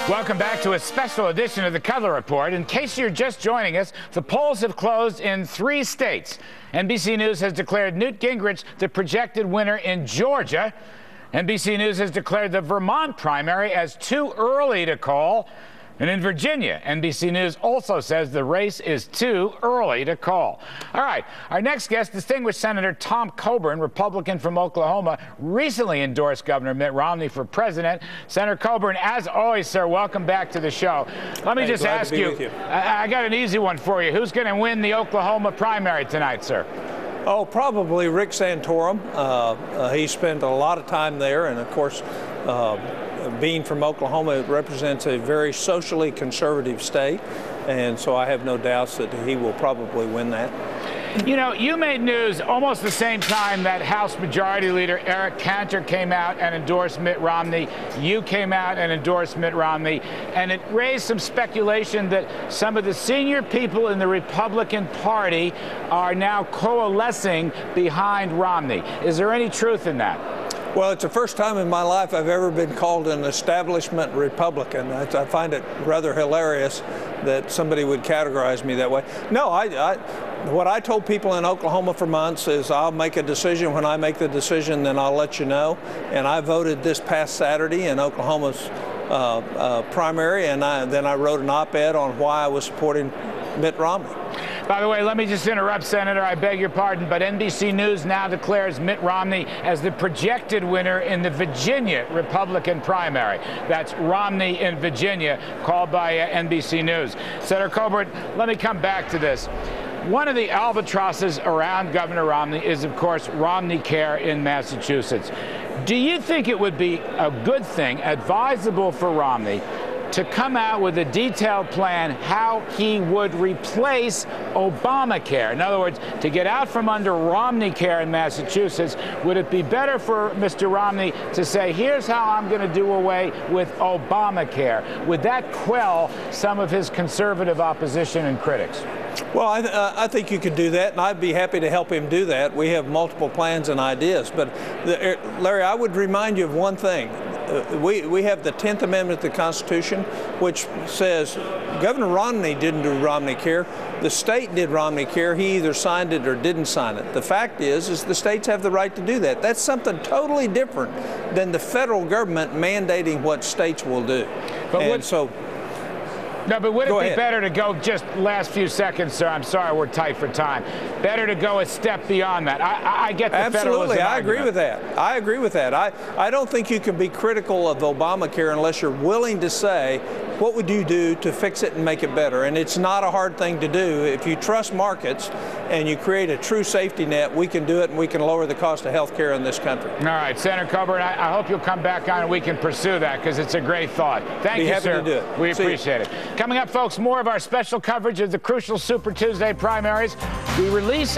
Welcome back to a special edition of the Kudlow Report. In case you're just joining us, the polls have closed in 3 states. NBC News has declared Newt Gingrich the projected winner in Georgia. NBC News has declared the Vermont primary as too early to call. And in Virginia, NBC News also says the race is too early to call. All right, our next guest, distinguished Senator Tom Coburn, Republican from Oklahoma, recently endorsed Governor Mitt Romney for president. Senator Coburn, as always, sir, welcome back to the show. Let me just ask you, I got an easy one for you. Who's going to win the Oklahoma primary tonight, sir? Oh, probably Rick Santorum. He spent a lot of time there, and of course, being from Oklahoma, it represents a very socially conservative state, and so I have no doubts that he will probably win that. You know, you made news almost the same time that House Majority Leader Eric Cantor came out and endorsed Mitt Romney. You came out and endorsed Mitt Romney, and it raised some speculation that some of the senior people in the Republican Party are now coalescing behind Romney. Is there any truth in that? Well, it's the first time in my life I've ever been called an establishment Republican. I find it rather hilarious that somebody would categorize me that way. No, what I told people in Oklahoma for months is I'll make a decision. When I make the decision, then I'll let you know. And I voted this past Saturday in Oklahoma's primary, and then I wrote an op-ed on why I was supporting Mitt Romney. By the way, let me just interrupt, Senator. I beg your pardon, but NBC News now declares Mitt Romney as the projected winner in the Virginia Republican primary. That's Romney in Virginia, called by NBC News. Senator Coburn, let me come back to this. One of the albatrosses around Governor Romney is, of course, Romneycare in Massachusetts. Do you think it would be a good thing, advisable for Romney, to come out with a detailed plan how he would replace Obamacare? In other words, to get out from under Romneycare in Massachusetts, would it be better for Mr. Romney to say, here's how I'm going to do away with Obamacare? Would that quell some of his conservative opposition and critics? Well, I think you could do that, and I'd be happy to help him do that. We have multiple plans and ideas. But, Larry, I would remind you of one thing. We have the 10th Amendment to the Constitution, which says Governor Romney didn't do Romneycare. The state did Romneycare. He either signed it or didn't sign it. The fact is the states have the right to do that. That's something totally different than the federal government mandating what states will do. No, but would it be better to go, just last few seconds, sir, I'm sorry, we're tight for time, better to go a step beyond that? I get the Absolutely, I agree argument. with that. I agree with that. I don't think you can be critical of Obamacare unless you're willing to say, what would you do to fix it and make it better? And it's not a hard thing to do. If you trust markets and you create a true safety net, we can do it, and we can lower the cost of health care in this country. All right, Senator Coburn, I hope you'll come back on and we can pursue that, because it's a great thought. Thank you, sir. Be happy to do it. We appreciate it. Coming up, folks, more of our special coverage of the crucial Super Tuesday primaries. We release